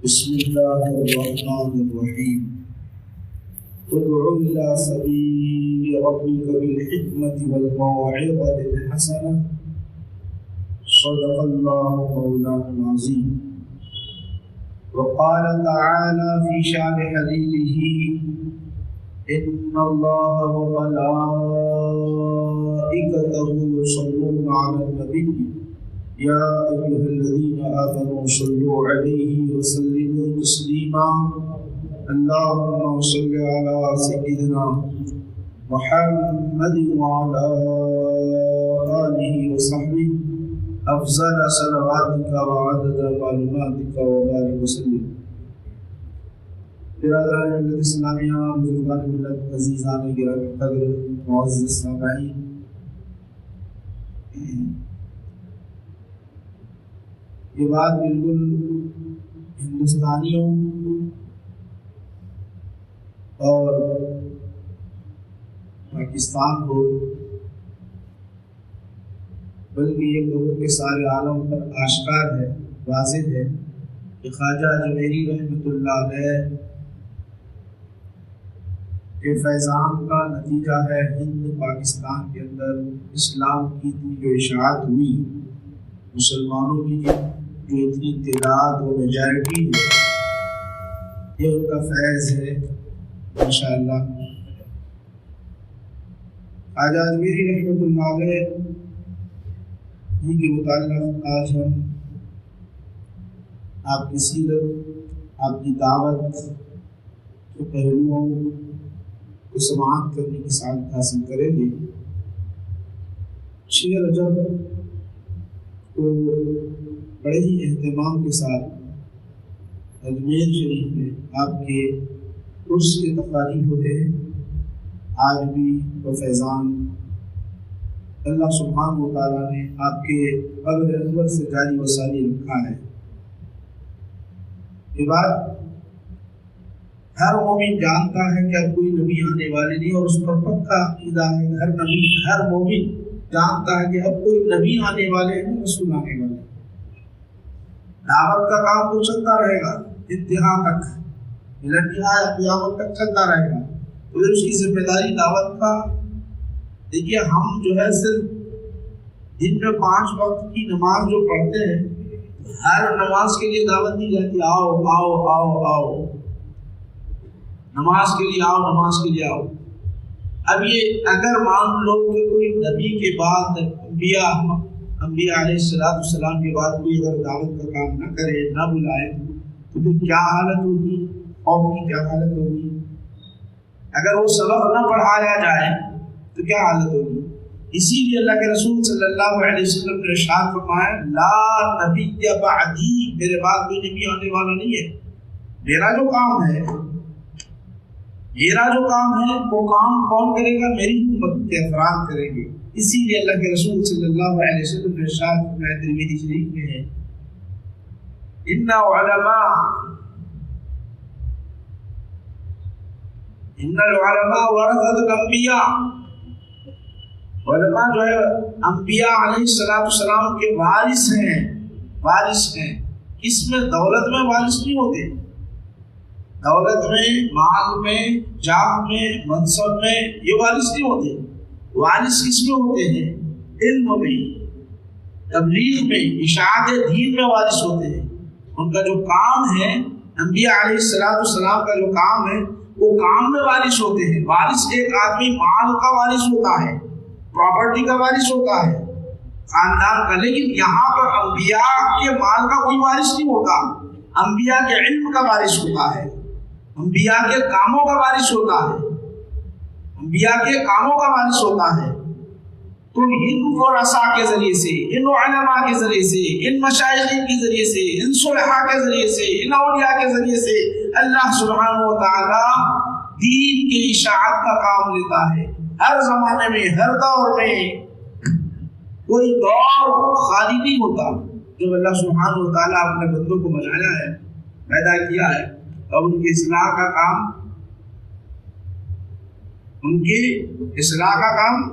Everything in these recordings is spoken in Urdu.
بسم الله الرحمن الرحيم ادع إلى سبيل ربك بالحكمة والموعظة الحسنة صدق الله مولانا العظيم. وقال تعالى في شأن حبيبه إن الله وملائكته يصلون على النبي يا أيها الذين آمنوا صلوا عليه وسلموا تسليما. اللهم صل على سيدنا محمد وعلى آله وصحبه أفضل صلواتك وعدد معلوماتك وبارك وسلم. برادران ملت اسلامیہ، بزرگان ملت، عزیزان گرامی قدر، معزز سامعین، یہ بات بالکل ہندوستانیوں اور پاکستان کو بلکہ یہ لوگوں کے سارے عالم پر آشکار ہے، واضح ہے کہ خواجہ اجمیری رحمۃ اللہ علیہ کے فیضان کا نتیجہ ہے ہند پاکستان کے اندر اسلام کی جو اشاعت ہوئی، مسلمانوں کی جو اتنی تعداد و میجارٹی ہے، یہ ان کا فیض ہے ماشاءاللہ. خواجہ اجمیری رحمۃ اللہ علیہ ان کے متعلق آج ہم آپ کی سیرت، آپ کی دعوت کے پہلوؤں کو سماعت کرنے کی سعادت حاصل کریں گے. 6 رجب کو بڑے ہی اہتمام کے ساتھ اجمیر شریف میں آپ کے عرس کے تقاریب ہوتے ہیں. آج بھی وہ فیضان اللہ سبحانہ و تعالیٰ نے آپ کے قبر انور سے جاری و ساری رکھا ہے. یہ بات ہر مومن جانتا ہے کہ اب کوئی نبی آنے والے نہیں، اور اس پر پکا عقیدہ ہے. ہر مومن جانتا ہے کہ اب کوئی نبی آنے والے ہیں، رسول آنے والے ہیں. دعوت کا کام تو چلتا رہے گا انتہا تک، قیامت تک چلتا رہے گا. تو اس کی ذمہ داری دعوت کا. دیکھیے ہم جو ہے صرف دن میں 5 وقت کی نماز جو پڑھتے ہیں، ہر نماز کے لیے دعوت دی جاتی، آؤ آؤ آؤ آؤ نماز کے لیے آؤ، نماز کے لیے آؤ. اب یہ اگر مان لو کہ کوئی نبی کے بعد انبیاء علیہ السلام کے بعد کوئی اگر دعوت کا کام نہ کرے، نہ بلائے، تو پھر کیا حالت ہوگی، قوم کی کیا حالت ہوگی؟ اگر وہ سبق نہ پڑھایا جائے تو کیا حالت ہوگی؟ اسی لیے اللہ کے رسول صلی اللہ علیہ وسلم نے ارشاد فرمایا لا نبی بعدی، میرے بعد کوئی نبی آنے والا نہیں ہے. میرا جو کام ہے وہ کام کون کرے گا؟ میری امت کے افراد کریں گے. اسی لیے اللہ کے رسول صلی اللہ علیہ وسلم نے ارشاد فرمایا ترمذی شریف میں ہے ان العلماء ورثۃ الانبیاء، علماء جو ہے انبیاء علیہ السلام کے وارث ہیں. کس میں؟ دولت میں وارث نہیں ہوتے. دولت میں، مال میں، جاہ میں، منصب میں یہ وارث نہیں ہوتے. وارث کس میں ہوتے ہیں؟ علم میں، تبلیغ میں، اشاعت دین میں وارث ہوتے ہیں. ان کا جو کام ہے، انبیاء علیہ السلام کا جو کام ہے، وہ کام میں وارث ہوتے ہیں. وارث ایک آدمی مال کا وارث ہوتا ہے، پراپرٹی کا وارث ہوتا ہے، خاندان کا. لیکن یہاں پر انبیاء کے مال کا کوئی وارث نہیں ہوتا. انبیاء کے علم کا وارث ہوتا ہے، انبیاء کے کاموں کا وارث ہوتا ہے، انبیاء کے کاموں کا وارث ہوتا ہے. تو ان ورثاء کے ذریعے سے، ان علماء کے ذریعے سے، ان مشائخین کے ذریعے سے، ان صلحاء کے ذریعے سے، ان اولیاء کے ذریعے سے اللہ سبحانہ و تعالی دین کی اشاعت کا کام لیتا ہے. ہر زمانے میں، ہر دور میں کوئی دور خالی نہیں ہوتا. جب اللہ سبحانہ و تعالیٰ اپنے بندوں کو بنایا ہے، پیدا کیا ہے، اب ان کی اصلاح کا کام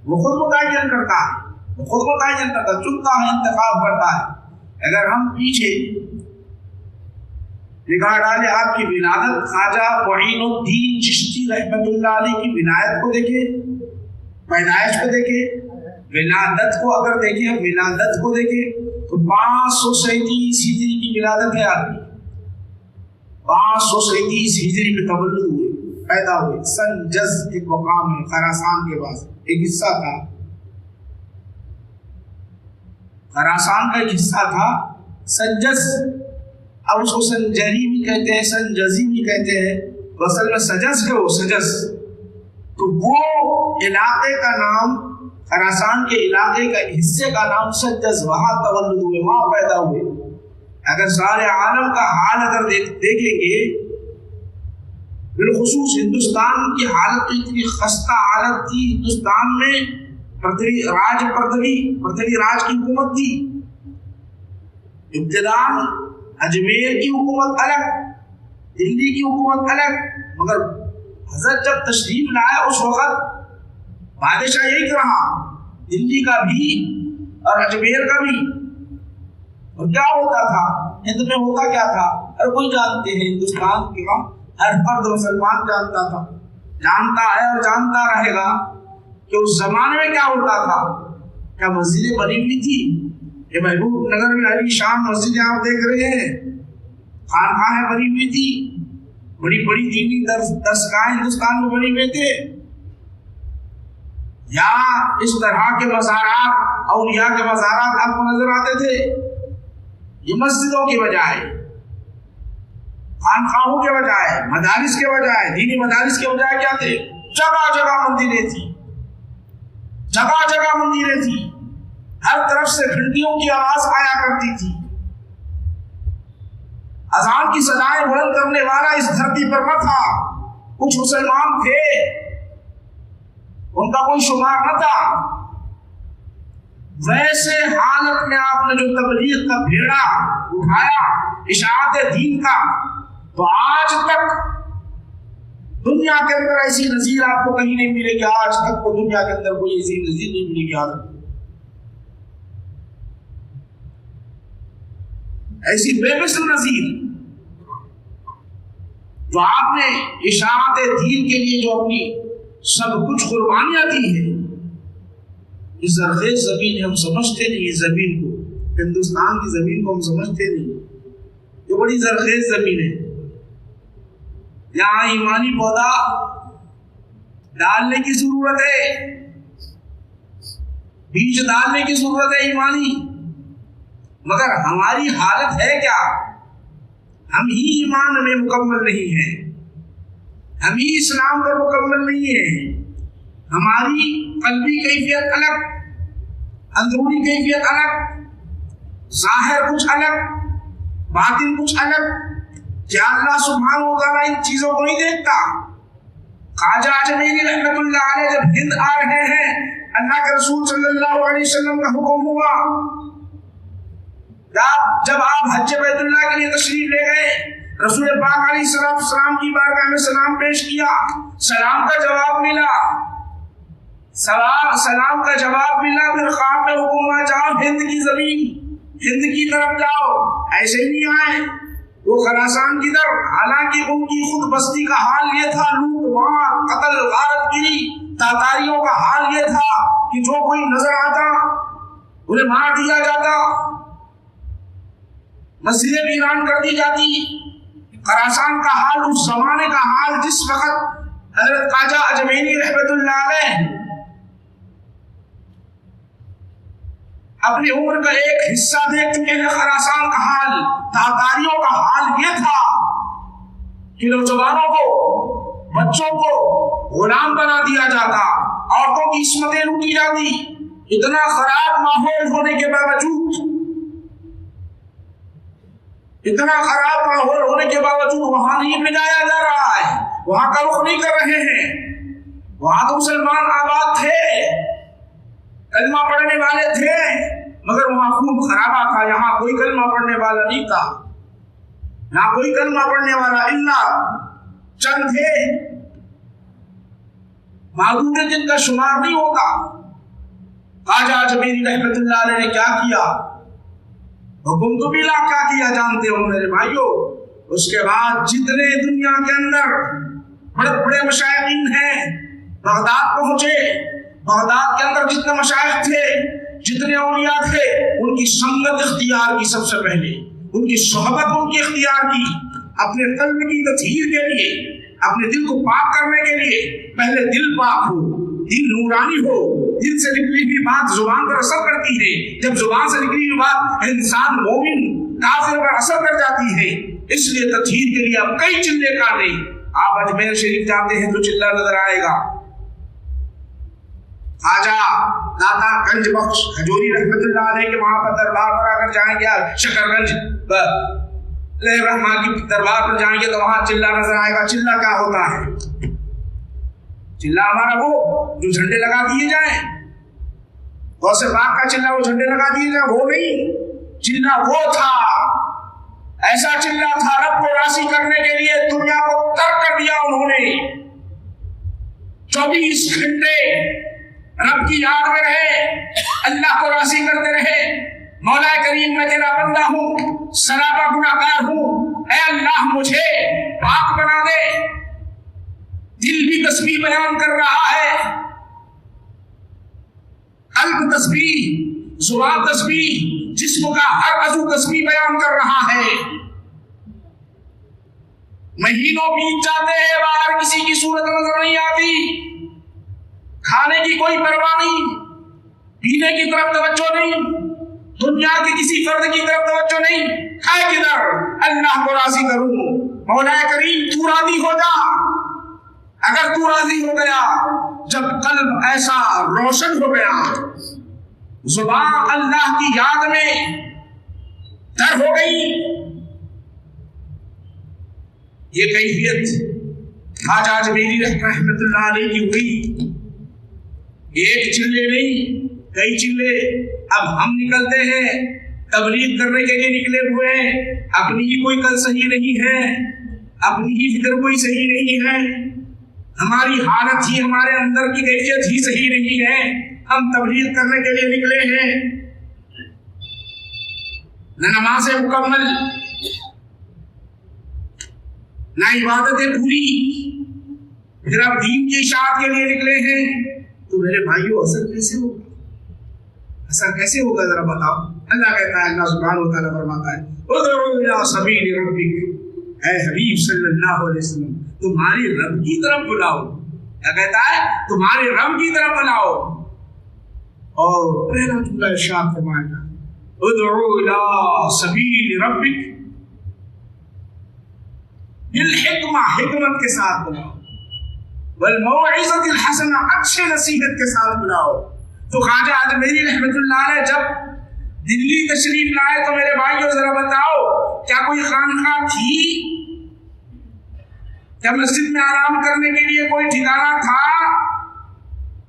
وہ خود متعین کرتا ہے، چنتا ہے، انتخاب کرتا ہے. اگر ہم پیچھے نگاہ ڈالے آپ کی ولادت، خواجہ معین الدین چشتی رحمۃ اللہ علیہ کی ولایت کو دیکھے، پیدائش کو دیکھے، ولادت کو اگر دیکھیں، ولادت کو دیکھیں تو 537 ہجری کی ولادت ہے آپ کی، 537 ہجری میں تولد ہوئے، پیدا ہوئے۔ سنجز ایک مقام ہے خراسان کے پاس، ایک حصہ تھا خراسان کا، ایک حصہ تھا سنجز، اب اس کو سنجری بھی کہتے ہیں، سنجزی بھی کہتے ہیں، اصل میں سجز ہے وہ، سجز۔ تو وہ علاقے کا نام، خراسان کے علاقے کا حصے کا نام سجز، وہاں تولد ہوئے، وہاں پیدا ہوئے۔ اگر سارے عالم کا حال اگر دیکھیں گے، بالخصوص ہندوستان کی حالت تو اتنی خستہ حالت تھی، ہندوستان میں پرتھوی راج کی حکومت تھی، ابتداء اجمیر کی حکومت الگ، دلی کی حکومت الگ، مگر حضرت جب تشریف لائے اس وقت بادشاہ ایک رہا، دلی کا بھی اور اجمیر کا بھی۔ اور کیا ہوتا تھا ہند میں، ہوتا کیا تھا ہر کوئی جانتے ہیں، ہندوستان کے ہر فرد مسلمان جانتا تھا، جانتا ہے اور جانتا رہے گا کہ اس زمانے میں کیا ہوتا تھا۔ کیا مسجدیں بنی ہوئی تھی؟ یہ محبوب نگر میں علی شان مسجدیں آپ دیکھ رہے ہیں، خانقاہیں بنی ہوئی تھی، بڑی بڑی دینی درسگاہیں ہندوستان میں بنی ہوئے تھے، یا اس طرح کے مزارات، اولیاء کے مزارات آپ کو نظر آتے تھے؟ یہ مسجدوں کی بجائے، خانقاہوں کے بجائے، مدارس کے بجائے، دینی مدارس کے بجائے کیا تھے؟ جگہ جگہ مندریں تھی، جگہ جگہ مندریں تھی، ہر طرف سے گھنٹیوں کی آواز آیا کرتی تھی، اذان کی صدائیں بلند کرنے والا اس دھرتی پر نہ تھا۔ کچھ مسلمان تھے، ان کا کوئی شمار نہ تھا۔ ویسے حالت میں آپ نے جو تبلیغ کا بھیڑا اٹھایا اشاعت دین کا، تو آج تک دنیا کے اندر ایسی نظیر آپ کو کہیں نہیں ملے گی، آج تک کو دنیا کے اندر کوئی ایسی نظیر نہیں ملے گی، ایسی بے مثل نظیر جو آپ نے اشاعت دین کے لیے جو اپنی سب کچھ قربانیاں دی ہیں۔ اس زرخیز زمین ہم سمجھتے نہیں، اس زمین کو، ہندوستان کی زمین کو ہم سمجھتے نہیں، یہ بڑی زرخیز زمین ہے، یہاں ایمانی پودا ڈالنے کی ضرورت ہے، بیج ڈالنے کی ضرورت ہے ایمانی، مگر ہماری حالت ہے کیا؟ ہم ہی ایمان میں مکمل نہیں ہیں، ہم ہی اسلام پر مکمل نہیں ہیں، ہماری قلبی کیفیت الگ، اندرونی کیفیت الگ، ظاہر کچھ الگ، باطن کچھ الگ۔ کیا اللہ سبحانہ و تعالیٰ ان چیزوں کو نہیں دیکھتا؟ خواجہ اجمیری رحمۃ اللہ علیہ جب ہند آ رہے ہیں، اللہ کے رسول صلی اللہ علیہ وسلم کا حکم ہوا، جب آپ حج بیت اللہ کے لیے تشریف لے گئے، رسول پاک علیہ السلام کی بارگاہ میں سلام پیش کیا، سلام کا جواب ملا، سلام کا جواب ملا، پھر خواب میں حکم ہوا جاؤ ہند کی زمین، ہند کی طرف جاؤ، ایسے ہی نہیں آئے وہ خراسان کی طرف، حالانکہ ان کی خود بستی کا حال یہ تھا، لوٹ مار، قتل، غارت گیری، تاتاریوں کا حال یہ تھا کہ جو کوئی نظر آتا انہیں مار دیا جاتا، مسجدیں ویران کر دی جاتی۔ خراسان کا حال، اس زمانے کا حال، جس وقت حضرت خواجہ اجمیری رحمۃ اللہ علیہ اپنی عمر کا ایک حصہ دیکھ چکے ہیں، خراسان کا حال، تاتاریوں کا حال یہ تھا کہ نوجوانوں کو، بچوں کو غلام بنا دیا جاتا، عورتوں کی عصمتیں لوٹی جاتی، اتنا خراب ماحول ہونے کے باوجود، اتنا خراب ماحول ہونے کے باوجود وہاں نہیں بھجایا جا رہا ہے، وہاں کا رخ نہیں کر رہے ہیں، وہاں تو مسلمان آباد تھے، کلمہ پڑھنے والے تھے، مگر وہاں خون خرابہ تھا، یہاں کوئی کلمہ پڑھنے والا نہیں تھا، یہاں کوئی کلمہ پڑھنے والا الا چند تھے، معدود جن کا شمار نہیں ہوتا۔ خواجہ اجمیری رحمۃ اللہ علیہ نے کیا کیا؟ حکم تو ملا، کیا کیا جانتے ہو میرے بھائیو؟ اس کے بعد جتنے دنیا کے اندر بڑے بڑے مشائخین ہیں بغداد پہنچے، بغداد کے اندر جتنے مشائخ تھے، جتنے اولیاء تھے، ان کی سنگت اختیار کی سب سے پہلے، ان کی صحبت ان کی اختیار کی، اپنے قلب کی تطہیر کے لیے، اپنے دل کو پاک کرنے کے لیے پہلے دل پاک ہو، دل نورانی ہو، دل سے نکلی ہوئی بات زبان پر اثر کرتی ہے، جب زبان سے نکلی ہوئی بات انسان مومن کافر پر اثر کر جاتی ہے، اس لیے تطہیر کے لیے اب کئی چلے کاٹے۔ آپ اجمیر شریف جاتے ہیں تو چلہ نظر آئے گا، خواجہ داتا گنج بخش کھجوری رحمت اللہ علیہ کے وہاں پر دربار پر اگر جائیں گے، شکر گنج رحمان کی دربار پر جائیں گے تو وہاں چلہ نظر آئے گا۔ چلہ کیا ہوتا ہے؟ چلہ ہمارا وہ جو جھنڈے لگا دیے جائیں، غوث پاک کا چلہ وہ جھنڈے لگا دیے جائیں، وہ نہیں، چلہ وہ تھا، ایسا چلہ تھا رب کو راضی کرنے کے لیے دنیا کو ترک کر دیا انہوں نے، 24 گھنٹے رب کی یاد میں رہے، اللہ کو راضی کرتے رہے، مولا کریم میں تیرا بندہ ہوں، سراپا گناہگار ہوں، اے اللہ مجھے پاک بنا دے۔ دل بھی تسبیح بیان کر رہا ہے، قلب تسبیح، زبان تسبیح، جسم کا ہر عضو تسبیح بیان کر رہا ہے۔ مہینوں بیت جاتے ہیں، باہر کسی کی صورت نظر نہیں آتی، کھانے کی کوئی پرواہ نہیں، پینے کی طرف توجہ نہیں، دنیا کے کسی فرد کی طرف توجہ نہیں، ہے کدھر؟ اللہ کو راضی کروں، مولا کریم تو راضی ہو جا۔ اگر تو راضی ہو گیا، جب قلب ایسا روشن ہو گیا، زبان اللہ کی یاد میں تر ہو گئی، یہ کیفیت خواجہ اجمیری رحمت اللہ علیہ کی ہوئی۔ ایک چلے نہیں، کئی چلے۔ اب ہم نکلتے ہیں تبلیغ کرنے کے لیے نکلے ہوئے ہیں، اپنی ہی کوئی کل صحیح نہیں ہے، اپنی ہی فکر کوئی صحیح نہیں ہے، ہماری حالت ہی، ہمارے اندر کی کیفیت ہی صحیح نہیں ہے، ہم تبلیغ کرنے کے لیے نکلے ہیں، نہ نماز مکمل، نہ عبادتیں پوری، پھر اب دین کی اشاعت کے لیے نکلے ہیں، تو میرے بھائیوں اثر کیسے ہوگا؟ اثر کیسے ہوگا ذرا بتاؤ۔ اللہ کہتا ہے، اللہ سبحانہ و تعالیٰ فرماتا ہے، ادعو الی سبیل ربک، اے حبیب صلی اللہ علیہ وسلم تمہاری رب کی طرف بلاؤ۔ کیا کہتا ہے؟ تمہارے رب کی طرف بلاؤ۔ اور پہلا جملہ ارشاد فرمائے گا، ادعو الی سبیل ربک بالحکمہ، حکمت کے ساتھ بلاؤ، والموعظۃ الحسنہ، اچھے نصیحت کے ساتھ بلاؤ۔ تو خواجہ اجمیری رحمت اللہ علیہ جب دلی تشریف لائے تو میرے بھائیوں ذرا بتاؤ، کیا کوئی خانقاہ تھی؟ کیا مسجد میں آرام کرنے کے لیے کوئی ٹھکانہ تھا؟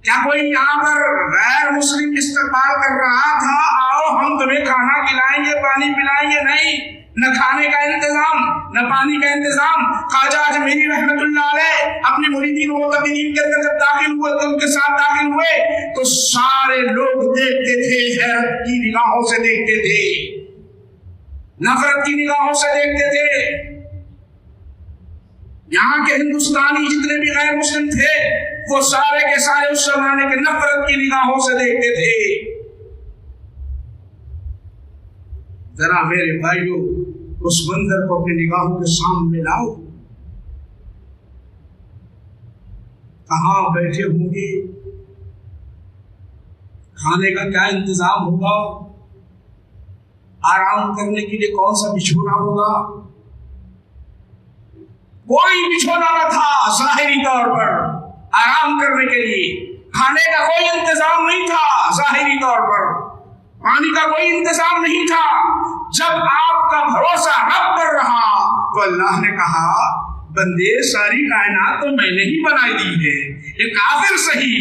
کیا کوئی یہاں پر غیر مسلم استقبال کر رہا تھا، آؤ ہم تمہیں کھانا کھلائیں گے، پانی پلائیں گے؟ نہیں، نہ کھانے کا انتظام، نہ پانی کا انتظام۔ خواجہ اجمیری رحمت اللہ علیہ اپنے مریدین و متقین کے اندر جب داخل ہوئے تو ان کے ساتھ داخل ہوئے تو سارے لوگ دیکھتے تھے، حیرت کی نگاہوں سے دیکھتے تھے، نفرت کی نگاہوں سے دیکھتے تھے۔ یہاں کے ہندوستانی جتنے بھی غیر مسلم تھے وہ سارے کے سارے اس زمانے کے نفرت کی نگاہوں سے دیکھتے تھے۔ ذرا میرے بھائیوں اس منظر کو اپنی نگاہوں کے سامنے لاؤ، کہاں بیٹھے ہوں گے، کھانے کا کیا انتظام ہوگا، آرام کرنے کے لیے کون سا بچھونا ہوگا؟ کوئی بچھونا نہ تھا ظاہری طور پر آرام کرنے کے لیے، کھانے کا کوئی انتظام نہیں تھا ظاہری طور پر، پانی کا کوئی انتظام نہیں تھا۔ جب آپ کا بھروسہ رب پر رہا تو اللہ نے کہا، بندے ساری کائنات تو میں نے ہی بنائی دی ہے، یہ کافر صحیح،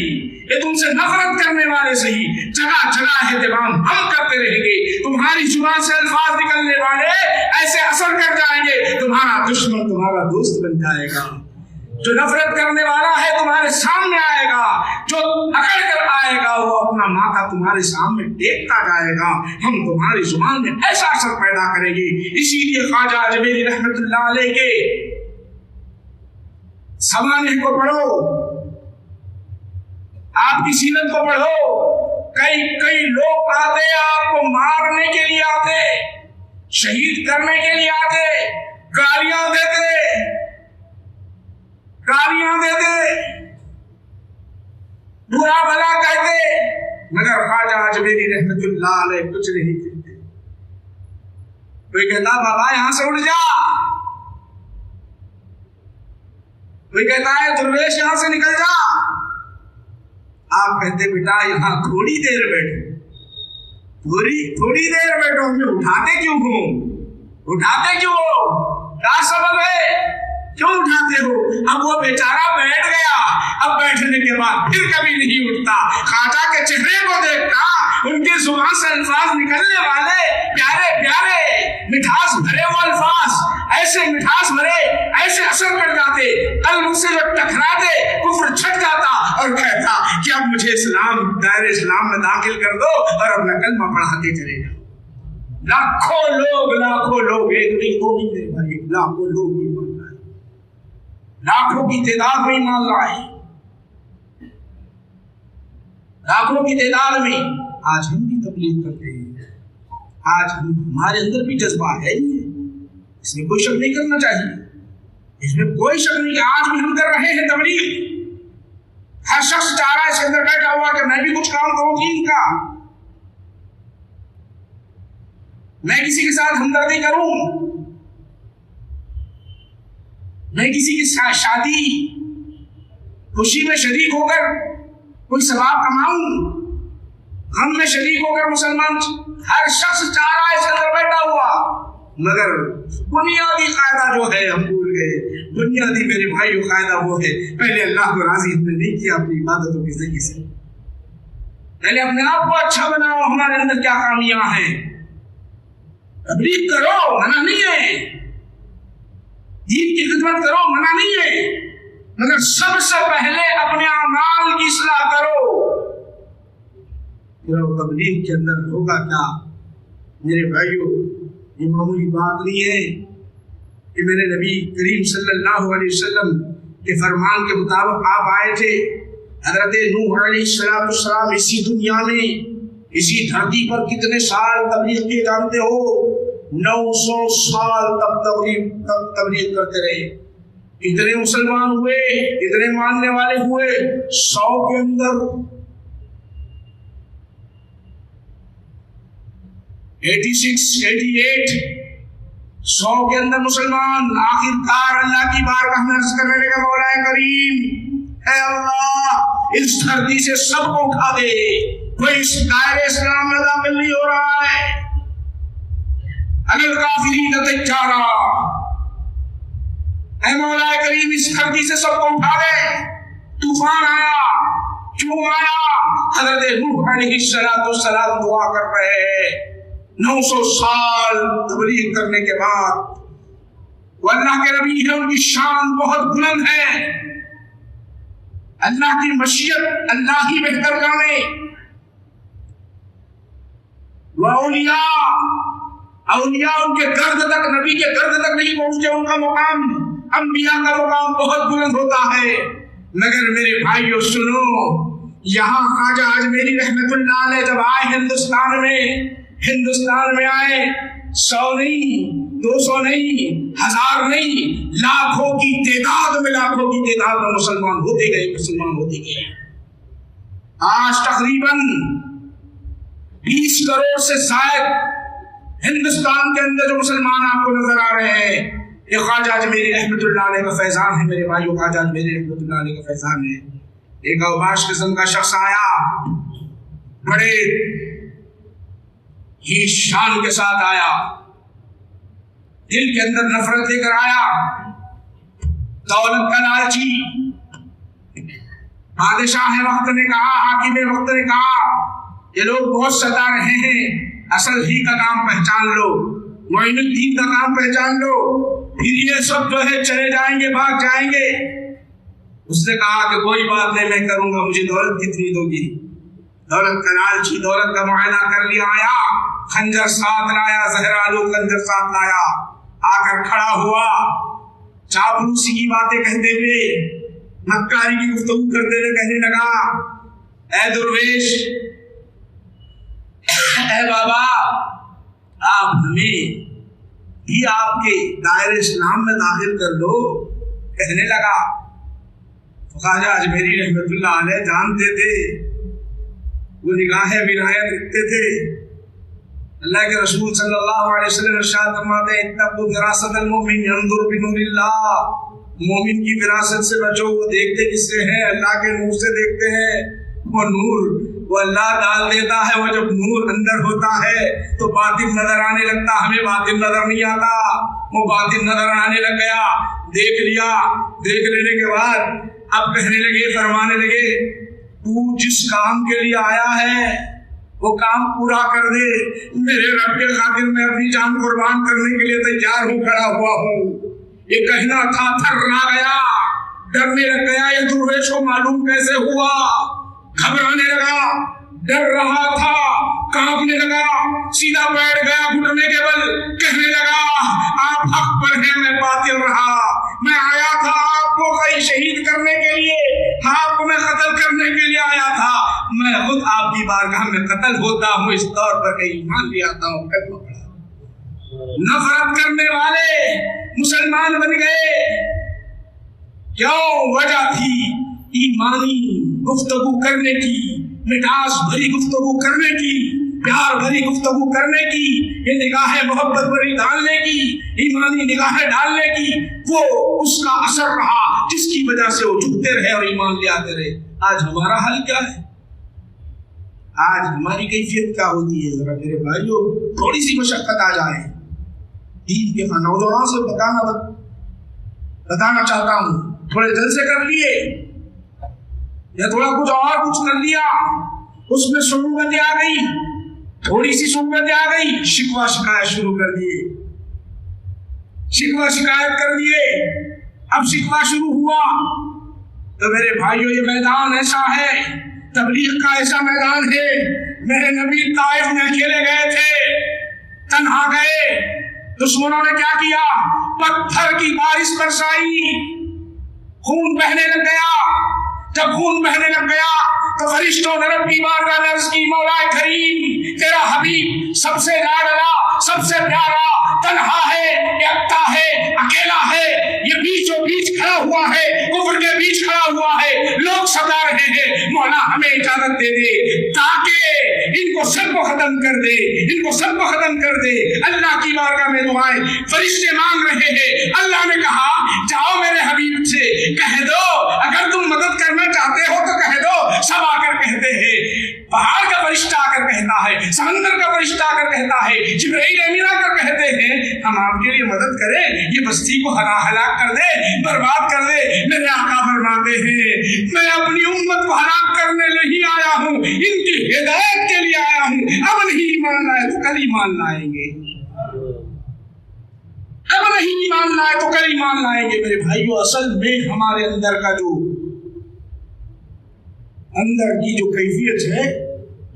یہ تم سے نفرت کرنے والے صحیح، جگہ جگہ اہتمام ہم کرتے رہیں گے، تمہاری زبان سے الفاظ نکلنے والے ایسے اثر کر جائیں گے، تمہارا دشمن تمہارا دوست بن جائے گا۔ جو نفرت کرنے والا ہے تمہارے سامنے آئے گا، جو اکڑ کر آئے گا وہ اپنا ماتھا تمہارے سامنے ٹیکتا جائے گا، ہم تمہاری زبان میں ایسا اثر پیدا کریں گے۔ اسی لیے خواجہ اجمیری رحمت اللہ علیہ کے سوانح کو پڑھو، آپ کی سیرت کو پڑھو، کئی لوگ آتے آپ کو مارنے کے لیے آتے، شہید کرنے کے لیے آتے، گالیاں دیتے، برا بھلا کہتے، مگر خواجہ اجمیری رحمت اللہ علیہ کچھ نہیں کہتے۔ کوئی کہتا بابا یہاں سے اٹھ جا، کوئی کہتا ہے درویش یہاں سے نکل جا، آپ کہتے بیٹا یہاں تھوڑی دیر بیٹھو، تھوڑی دیر بیٹھو، ہمیں اٹھاتے کیوں ہو، اٹھاتے کیوں ہو، کیا سبب ہے، کیوں اٹھاتے ہو؟ اب وہ بیچارہ بیٹھ گیا، اب بیٹھنے کے بعد پھر کبھی نہیں اٹھتا۔ خواجہ کے چہرے کو دیکھتا، ان کی زبان سے الفاظ نکلنے والے پیارے پیارے مٹھاس بھرے وہ الفاظ، ایسے مٹھاس بھرے، ایسے اثر کر جاتے، قلب سے جو ٹکراتے کفر چھٹ جاتا اور کہتا کہ اب مجھے دائرے اسلام میں داخل کر دو اور اپنا کلمہ پڑھاتے چلے جاؤ۔ لاکھوں لوگ ایک نہیں دو نہیں میرے بھائی، لاکھوں لوگ ایمان لائے، لاکھوں کی تعداد میں ایمان لائے، لاکھوں کی تعداد میں۔ آج ہم بھی تبلیغ کرتے ہیں، آج ہمارے اندر بھی جذبہ ہے ہی ہے، اس میں کوئی شک نہیں کرنا چاہیے، اس میں کوئی شک نہیں کہ آج بھی ہم کر رہے ہیں تبلیغ۔ ہر شخص چاہ رہا ہے اس کے اندر بیٹھا ہوا کہ میں بھی کچھ کام کروں دین کا، میں کسی کے ساتھ ہمدردی کروں، میں کسی کی شادی خوشی میں شریک ہو کر کوئی ثواب کماؤں، غم میں شریک ہو کر مسلمان، ہر شخص چاہ رہا ہے اس کے اندر بیٹھا ہوا، مگر بنیادی قاعدہ جو ہے ہم بھول گئے۔ بنیادی میرے بھائیو قاعدہ وہ ہے، پہلے اللہ کو راضی ہم نے نہیں کیا اپنی عبادتوں کے ذریعے سے، پہلے اپنے آپ کو اچھا بناؤ، ہمارے اندر کیا خامیاں ہیں۔ تبلیغ کرو، منع نہیں ہے، دین کی خدمت کرو، منع نہیں ہے، مگر سب سے پہلے اپنے اعمال کی اصلاح کرو۔ تبلیغ کے اندر ہوگا کیا میرے بھائیو؟ یہ معمولی بات نہیں ہے کہ میرے نبی کریم صلی اللہ علیہ وسلم کے فرمان کے مطابق آپ آئے تھے، حضرت نوح علیہ السلام اسی دنیا میں اسی دھرتی پر کتنے سال تبلیغ کیے جانتے ہو؟ 900 سال تک تبلیغ کرتے رہے۔ کتنے مسلمان ہوئے، کتنے ماننے والے ہوئے؟ 100 کے اندر 86 88 100 کے اندر مسلمان۔ آخر کار اللہ کی بارگاہ میں عرض کرنے لگے مولا کریم اے اللہ اس دھرتی سے سب کو اٹھا دے، کوئی اس دائرے اسلام میں داخل نہیں ہو رہا ہے۔ اگر کافرین تجارا، اے مولا کریم اس دھرتی سے سب کو اٹھا دے۔ طوفان آیا، کیوں آیا؟ حضرت نوح علیہ السلام دعا کر رہے ہیں 900 سال تبلیغ کرنے کے بعد۔ وہ اللہ کے نبی ہیں، ان کی شان بہت بلند ہے، اللہ کی مشیت اللہ ہی بہتر جانے۔ وہ اولیاء ان کے گرد تک، نبی کے گرد تک نہیں پہنچتے، ان کا مقام انبیاء کا مقام بہت بلند ہوتا ہے۔ مگر میرے بھائیو سنو، یہاں خواجہ اجمیری رحمت اللہ علیہ جب آئے ہندوستان میں آئے، 100 نہیں، 200 نہیں، 1000 نہیں، لاکھوں کی تعداد میں مسلمان ہوتے گئے۔ آج تقریباً 20 کروڑ سے زائد ہندوستان کے اندر جو مسلمان آپ کو نظر آ رہے ہیں، یہ خواجہ اجمیری رحمت اللہ علیہ کا فیضان ہے میرے بھائیو، خواجہ اجمیری رحمت اللہ علیہ کا فیضان ہے۔ ایک اوباش قسم کا شخص آیا، بڑے ہی شان کے ساتھ آیا، دل کے اندر نفرت لے کر آیا، دولت کا لالچی۔ بادشاہ وقت نے کہا، حاکم وقت نے کہا یہ لوگ بہت ستا رہے ہیں، اصل ہی کا کام پہچان لو، معین الدین کا کام پہچان لو، پھر یہ سب جو ہے چلے جائیں گے، بھاگ جائیں گے۔ اس نے کہا کہ کوئی بات نہیں میں کروں گا, مجھے دولت کتنی دوگی؟ دولت کا لالچی دولت کا معائنہ کر لیا, آیا خنجر ساتھ لایا, زہرالو خنجر ساتھ لایا, آ کر کھڑا ہوا, چاپلوسی کی باتیں کہتے ہوئے, مکاری کی گفتگو کرتے ہوئے کہنے لگا, اے درویش, اے بابا, آپ ہمیں بھی آپ کے دائرہ اسلام میں داخل کر لو. کہنے لگا, خواجہ اجمیری رحمت اللہ علیہ جانتے تھے, وہ نگاہ ولایت رکھتے تھے. اللہ کے رسول صلی اللہ علیہ وسلم ارشاد فرماتے ہیں, اتقوا فراست المؤمن ينظر بنور اللہ, مومن کی فراست سے بچو, وہ دیکھتے کس سے ہیں؟ اللہ کے نور سے دیکھتے ہیں. وہ نور وہ اللہ ڈال دیتا ہے, وہ جب نور اندر ہوتا ہے تو باطن نظر آنے لگتا, ہمیں باطن نظر نہیں آتا, وہ باطن نظر آنے لگ گیا. دیکھ لیا, دیکھ لینے کے بعد اب کہنے لگے, فرمانے لگے, تو جس کام کے لیے آیا ہے وہ کام پورا کر دے, میرے رب کے خاطر میں اپنی جان قربان کرنے کے لیے تیار ہوں, کھڑا ہوا ہوں. یہ کہنا تھا, تھرا گیا, ڈرنے لگ گیا. یہ درویش کو معلوم کیسے ہوا؟ گھبرانے لگا, ڈر رہا تھا, کانپنے لگا, سیدھا بیٹھ گیا گھٹنے کے بل, کہنے لگا, آپ حق پر ہیں, میں باطل رہا. میں آیا تھا آپ کو کہیں شہید کرنے کے لیے, آپ کو میں قتل کرنے کے لیے آیا تھا. میں خود آپ کی بارگاہ میں قتل ہوتا ہوں, اس طور پر کہیں ایمان لے آتا ہوں. نفرت کرنے والے مسلمان بن گئے. کیوں؟ وجہ تھی ایمانی گفتگو کرنے کی, مٹاس بھری گفتگو کرنے کی, پیار بھری گفتگو کرنے کی, یہ نگاہ محبت بھری ڈالنے کی, ایمانی نگاہیں ڈالنے کی. وہ اس کا اثر رہا جس کی وجہ سے وہ جھکتے رہے اور ایمان لے آتے رہے. آج ہمارا حل کیا ہے؟ آج ہماری کیفیت کیا ہوتی ہے؟ ذرا میرے بھائیوں, تھوڑی سی مشقت آ جائے. دین کے نوجوانوں سے بتانا چاہتا ہوں, تھوڑے جلسے کر لیے یا تھوڑا کچھ کر لیا, اس میں صعوبتیں آ گئی, تھوڑی سی صعوبتیں آ گئی, شکوہ شکایت شروع کر دیے, شکوہ شکایت کر دیے. اب شکوہ شروع ہوا تو میرے بھائیوں, یہ میدان ایسا ہے, تبلیغ کا ایسا میدان ہے. میرے نبی طائف میں اکیلے گئے تھے, تنہا گئے. دشمنوں نے کیا کیا؟ پتھر کی بارش برسائی, خون بہنے لگ گیا. جب خون بہنے لگ گیا تو فرشتوں نے رب کی بارگاہ میں عرض کی, مولا کریم, تیرا حبیب سب سے لاڈلا, سب سے پیارا, تنہا ہے, یکتا ہے, اکیلا ہے, یہ بیچوں بیچ کھڑا ہوا ہے, کفر کے بیچ کھڑا ہوا ہے, لوگ ستا رہے ہیں. مولا ہمیں اجازت دے دے تاکہ ان کو سب کو ختم کر دے, ان کو سب کو ختم کر دے. اللہ کی بارگاہ میں دعائیں فرشتے مانگ رہے ہیں. اللہ نے کہا, جاؤ میرے حبیب سے کہہ دو, اگر تم مدد کرنا چاہتے ہو تو کہہ دو. سب آ کر کہتے ہیں, پہاڑ کا فرشتہ آ کر کہتا ہے, سمندر کا فرشتہ آ کر کہتا ہے, جبرائیل امین آ کر کہتے ہیں, ہم آپ کے لیے مدد کریں, یہ بستی کو ہلاک کر دے, برباد کر دے. میرے آقا فرماتے ہیں, میں اپنی امت کو ہلاک کرنے نہیں آیا ہوں, ان کی ہدایت کے لیے آیا ہوں. اب نہیں ایمان لائے تو کل ایمان لائیں گے, اب نہیں ایمان لائے تو کل ایمان لائیں گے. میرے بھائیو, اصل میں ہمارے اندر کا جو اندر کی جو کیفیت ہے,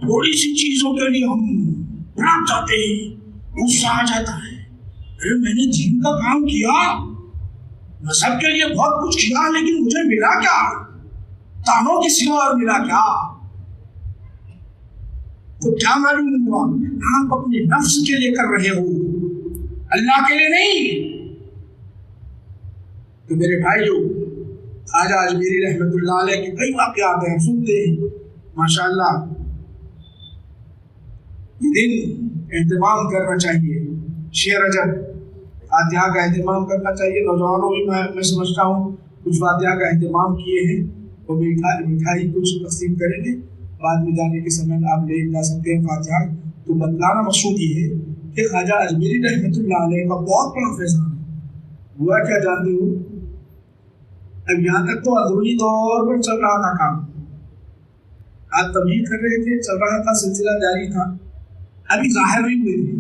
تھوڑی سی چیزوں کے لیے ہم بھڑک جاتے ہیں, غصہ آ جاتا ہے. ارے میں نے دین کا کام کیا, میں سب کے لیے بہت کچھ کیا, لیکن مجھے ملا کیا؟ تانوں کی سوا اور ملا کیا؟ تو کیا معلوم ہوا؟ آپ اپنے نفس کے لیے کر رہے ہو, اللہ کے لیے نہیں. تو میرے بھائیو, خواجہ اجمیری رحمت اللہ علیہ کے کئی واقعات ہیں, سنتے ہیں ماشاءاللہ. یہ دن اہتمام کرنا چاہیے, شعر رجب فاتحہ کا اہتمام کرنا چاہیے. نوجوانوں بھی میں سمجھتا ہوں کچھ فاتحہ کا اہتمام کیے ہیں, وہ مٹھائی کچھ تقسیم کریں گے. بعد میں جانے کے سمے آپ لے جا سکتے ہیں فاتحہ. تو بتلانا مقصود یہ ہے کہ خواجہ اجمیری رحمت اللہ علیہ کا بہت بڑا فیضان ہوا. کیا جانتے ہو, اب یہاں تک تو اندرونی طور پر چل رہا تھا کام, آپ تبلیغ کر رہے تھے, چل رہا تھا, سلسلہ جاری تھا. ابھی ظاہر نہیں ہوئے تھے,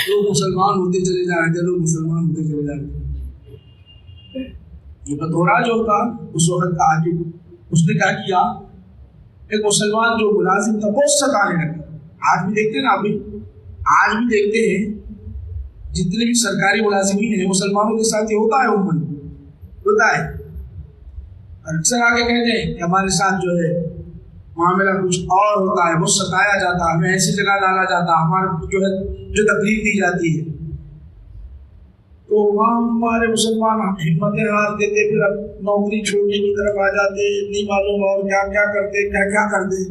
لوگ مسلمان ہوتے چلے جا رہے تھے, لوگ مسلمان ہوتے چلے جا رہے تھے. یہ بطورا جو تھا اس وقت کا حاکم، اس نے کیا کیا، ایک مسلمان جو ملازم تھا بہت ستانے لگا. آج بھی دیکھتے ہیں نا، ابھی آج بھی دیکھتے ہیں جتنے بھی سرکاری ملازمین ہیں مسلمانوں کے ساتھ یہ ہوتا ہے، عموماً ہوتا ہے. اکثر آگے کہتے ہیں کہ ہمارے ساتھ جو ہے معاملہ کچھ اور ہوتا ہے، بہت ستایا جاتا ہے، ہمیں ایسی جگہ ڈالا جاتا ہے، ہمارے جو ہے جو تکلیف دی جاتی ہے. تو وہاں ہمارے مسلمان ہمتیں ہار دیتے، پھر اب نوکری چھوڑنے کی طرف آ جاتے، نہیں معلوم اور کیا کیا کرتے، کیا کیا کرتے،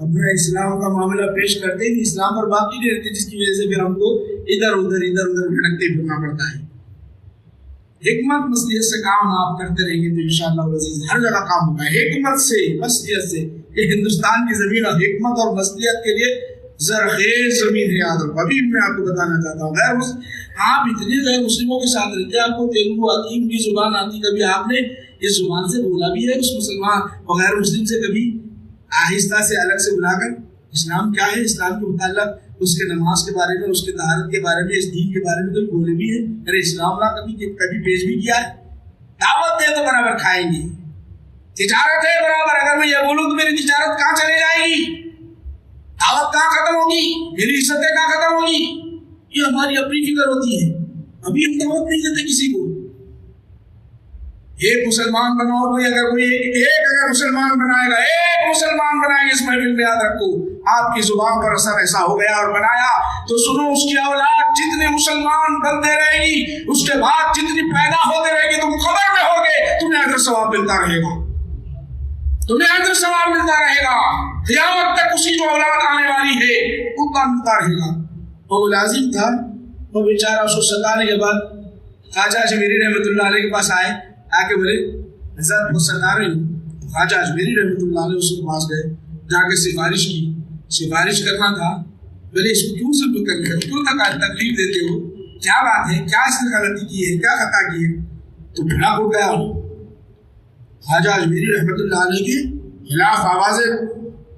اپنا اسلام کا معاملہ پیش کرتے ہی اسلام پر باقی نہیں رہتے، جس کی وجہ سے پھر ہم کو ادھر ادھر بھٹکتے پھرنا پڑتا ہے. حکمت مصلحت سے کام آپ کرتے رہیں گے تو انشاءاللہ العزیز ہر جگہ کام ہوگا. حکمت سے مصلحت سے، یہ ہندوستان کی زمین اور حکمت اور مصلحت کے لیے زرخیز زمین ہے. یاد رکھو، ابھی میں آپ کو بتانا چاہتا ہوں، آپ اتنے غیر مسلموں کے ساتھ رہتے، آپ کو تیلگو آتی، ان کی زبان آتی، کبھی آپ نے اس زبان سے بولا بھی ہے اس مسلمان اور غیر مسلم سے کبھی آہستہ سے الگ سے بلا کر اسلام کیا ہے، اسلام کے متعلق اس کے نماز کے بارے میں، اس کے طہارت کے بارے میں، اس دین کے بارے میں تو بولے بھی ہے. ارے اسلام نہ کبھی پیش بھی کیا ہے. دعوت دے تو برابر کھائیں گے، تجارت ہے برابر. اگر میں یہ بولوں تو میری تجارت کہاں چلے جائے گی، دعوت کہاں ختم ہوگی، میری عزتیں کہاں ختم ہوگی. یہ ہماری اپنی فکر ہوتی ہے. ابھی ہم دعوت نہیں دیتے کسی کو. ایک مسلمان بناؤ، کوئی اگر کوئی ایک اگر مسلمان بنائے گا، ایک مسلمان بنائے گا اس محفل میں، یاد رکھو آپ کی زبان پر اثر ایسا ہو گیا اور بنایا تو سنو، اس کی اولاد جتنے مسلمان بنتے رہے گی، اس کے بعد جتنی پیدا ہوتے رہے گی، تم خبر میں ہوگے، تمہیں اجر ثواب ملتا رہے گا، تمہیں اجر ثواب ملتا رہے گا. قیامت تک اسی جو اولاد آنے والی ہے اتنا ملتا رہے گا. وہ ملازم تھا، وہ بیچارہ اس کو ستانے کے بعد خواجہ اجمیری رحمۃ اللہ علیہ کے پاس آئے، آ کے بولے حضرت بہت ستا رہے ہیں. خواجہ اجمیری رحمۃ اللہ علیہ اس کے پاس گئے، جا کے سفارش کی. سفارش کرنا تھا، بولے اس کو کیوں ظلم کرنے کا، کیوں تکلیف دیتے ہو، کیا بات ہے، کیا اس نے غلطی کی ہے، کیا خطا کی ہے. تو بھڑا ہو گیا. خواجہ اجمیری رحمۃ اللہ علیہ کے خلاف آوازیں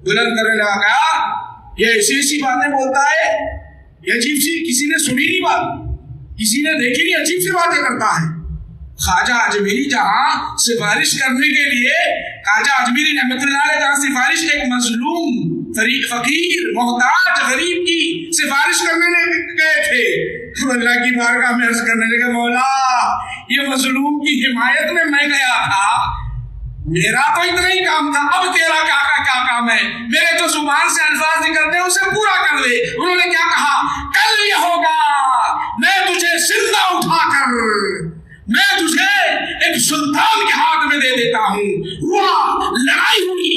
بلند کرنے لگا، کہا یہ ایسی ایسی باتیں بولتا ہے، یہ عجیب سی، کسی نے سنی نہیں بات، کسی نے دیکھی نہیں، عجیب سی باتیں کرتا ہے. خواجہ اجمیری جہاں سفارش کرنے کے لیے، خواجہ اجمیری رحمۃ اللہ علیہ جہاں سفارش ایک مظلوم فقیر محتاج غریب کی سفارش کرنے گئے تھے، تو اللہ کی بارگاہ میں عرض کرنے لگے، مولا یہ مظلوم کی حمایت میں گیا تھا، میرا تو اتنا ہی کام تھا، اب تیرا کیا کام ہے، میرے جو زبان سے الفاظ نکلتے ہیں اسے پورا کر لے. انہوں نے کیا کہا، کل یہ ہوگا، میں تجھے زندہ اٹھا کر میں تجھے ایک سلطان کے ہاتھ میں دے دیتا ہوں. ہوا، لڑائی ہوئی،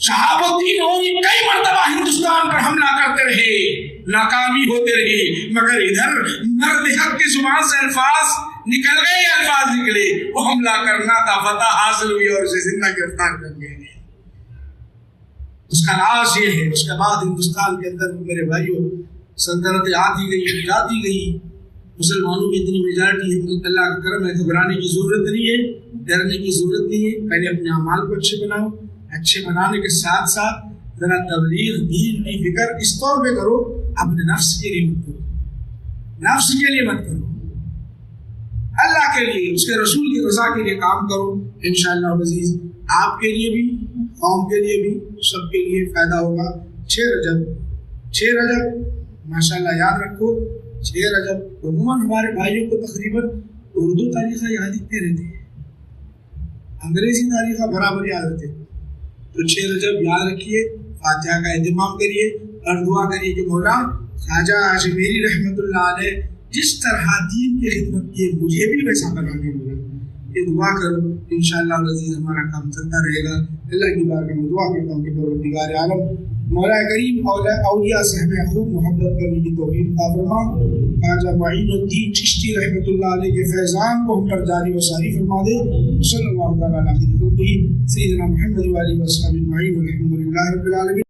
شہاب الدین ہوئی، کئی مرتبہ ہندوستان پر حملہ کرتے رہے، ناکامی ہوتے رہی، مگر ادھر مرد حق کی زبان سے الفاظ نکل گئے، الفاظ نکلے، وہ حملہ کرنا تھا، فتح حاصل ہوئی اور اسے زندہ گرفتار کر گئے. اس کا راز یہ ہے. اس کے بعد ہندوستان کے اندر میرے بھائیوں سلطنتیں آتی گئی، جاتی گئی، مسلمانوں کی اتنی میجارٹی ہے، اللہ کا کرم ہے، گھبرانے کی ضرورت نہیں ہے، ڈرنے کی ضرورت نہیں ہے. پہلے اپنے اعمال کو اچھے بناؤ، اچھے بنانے کے ساتھ ساتھ ذرا تبلیغ دین کی فکر اس طور پہ کرو، اپنے نفس کے لیے مت کرو، نفس کے لیے مت کرو، اللہ کے لیے، اس کے رسول کی رضا کے لیے کام کرو. انشاءاللہ عزیز آپ کے لیے بھی، قوم کے لیے بھی، سب کے لیے فائدہ ہوگا. 6 رجب ماشاءاللہ یاد رکھو. 6 رجب عموماً ہمارے بھائیوں کو تقریباً اردو تاریخیں یاد لکھتے رہتے ہیں، انگریزی تاریخیں برابر یاد رہتے. تو 6 رجب یاد رکھیے، فاتحہ کا اہتمام کریے اور دعا کریے کہ مولا خواجہ اجمیری رحمۃ اللہ علیہ جس طرح دین کی خدمت کی مجھے بھی ویسا بنانے مولا. یہ دعا کرو، انشاءاللہ العزیز ہمارا کام چلتا رہے گا. اللہ کی بارگاہ میں دعا کرتا ہوں کہ پروردگار عالم مولا کریم اولیاء سے ہمیں خوب محبت کرنے کی توفیق عطا فرما. خواجہ معین الدین چشتی رحمۃ اللہ علیہ کے فیضان کو ہم پر جاری و ساری فرما دے. صلی اللہ تعالیٰ علیہ وسلم سیدنا محمد و آلہ و صحبہ اجمعین والحمد للہ رب العالمین.